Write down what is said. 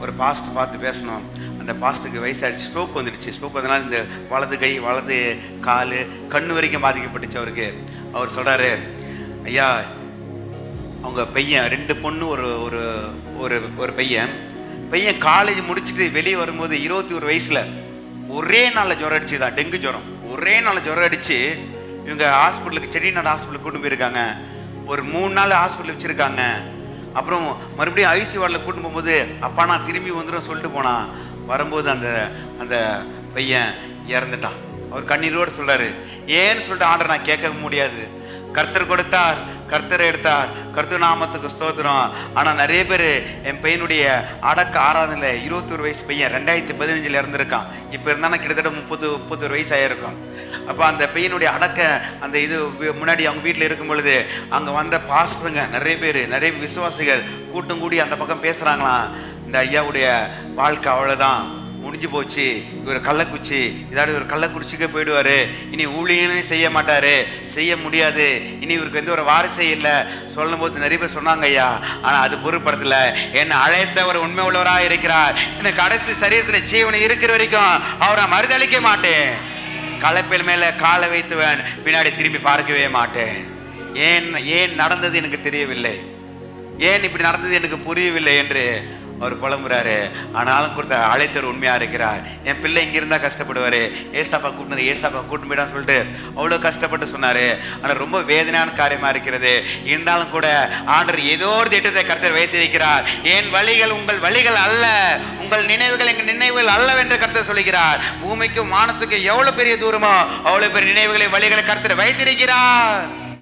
ஒரு பாஸ்ட் பார்த்து பேசணும். அந்த பாஸ்ட்டுக்கு வயசாகிடுச்சு, ஸ்ட்ரோக் வந்துடுச்சு. ஸ்ட்ரோக் வந்தனால இந்த வலது கை, வலது கால், கண்ணு வரைக்கும் பாதிக்கப்பட்டுச்சு அவருக்கு. அவர் சொல்கிறாரு, ஐயா அவங்க பையன் 2 பொண்ணு, ஒரு ஒரு ஒரு ஒரு பையன் காலேஜ் முடிச்சுட்டு வெளியே வரும்போது 21 வயசில் ஒரே நாளில் ஜுரம் அடிச்சு தான், டெங்கு ஜுரம். ஒரே நாள் ஜுரம் அடித்து இவங்க ஹாஸ்பிட்டலுக்கு, செட்டிநாடு ஹாஸ்பிட்டலுக்கு கூட்டு போயிருக்காங்க. ஒரு 3 நாள் ஹாஸ்பிட்டல் வச்சுருக்காங்க. அப்புறம் மறுபடியும் ஐசி வார்டில் கூட்டு போகும்போது, அப்பா நான் திரும்பி வந்துடும் சொல்லிட்டு போனான். வரும்போது அந்த அந்த பையன் இறந்துட்டான். அவர் கண்ணீரோடு சொல்கிறாரு, ஏன்னு சொல்லிட்டு ஆர்டர் நான் கேட்க முடியாது. கர்த்தர் கொடுத்தார், கர்த்தர் எடுத்தார், கர்த்தர் நாமத்துக்கு ஸ்தோத்திரம். ஆனால் நிறைய பேர் என் பையனுடைய அடக்க ஆராதனை 21 வயசு பையன் 2015 இறந்துருக்கான். இப்போ இருந்தானா கிட்டத்தட்ட 30 வயசு ஆகிருக்கும். அப்போ அந்த பையனுடைய அடக்க அந்த இது முன்னாடி அவங்க வீட்டில் இருக்கும் பொழுது அங்கே வந்த பாஸ்டருங்க நிறைய பேர், நிறைய விசுவாசிகள் கூட்டம் கூடி அந்த பக்கம் பேசுகிறாங்களாம், இந்த ஐயாவுடைய வாழ்க்கை அவ்வளோதான், முடிஞ்சு போச்சு, இவர் கள்ளக்குச்சி, இதாவது இவர் கள்ளக்குறிச்சிக்கே போயிடுவார், இனி ஊழியமே செய்ய மாட்டார், செய்ய முடியாது, இனி இவருக்கு எந்த ஒரு வாரிசே இல்லை சொல்லும் போது நிறைய பேர் சொன்னாங்க ஐயா. ஆனால் அது பொருட்படுத்தல, என்னை அழைத்தவர் உண்மை உள்ளவராக இருக்கிறார், எனக்கு கடைசி சரீரத்தில் ஜீவனை இருக்கிற வரைக்கும் அவரை மறுதளிக்க மாட்டேன், கலப்பில் மேலே காலை வைத்துவன், பின்னாடி திரும்பி பார்க்கவே மாட்டேன். ஏன் நடந்தது எனக்கு தெரியவில்லை, ஏன் இப்படி நடந்தது எனக்கு புரியவில்லை என்று அவர் புலம்புறாரு. ஆனாலும் கொடுத்த அழைத்தவர் உண்மையா இருக்கிறார். என் பிள்ளை இங்க இருந்தா கஷ்டப்படுவாரு, ஏசாப்பா கூட்டின்னு போயிடான்னு சொல்லிட்டு அவ்வளோ கஷ்டப்பட்டு சொன்னாரு. ஆனால் ரொம்ப வேதனையான காரியமா இருக்கிறது. இருந்தாலும் கூட ஆண்டவர் ஏதோ ஒரு திட்டத்தை கர்த்தர் வைத்திருக்கிறார். என் வழிகள் உங்கள் வழிகள் அல்ல, உங்கள் நினைவுகள் எங்கள் நினைவுகள் அல்லவென்று கர்த்தர் சொல்லுகிறார். பூமிக்கும் வானத்துக்கு எவ்வளவு பெரிய தூரமோ அவ்வளவு பெரிய நினைவுகளை வழிகளை கர்த்தர் வைத்திருக்கிறார்.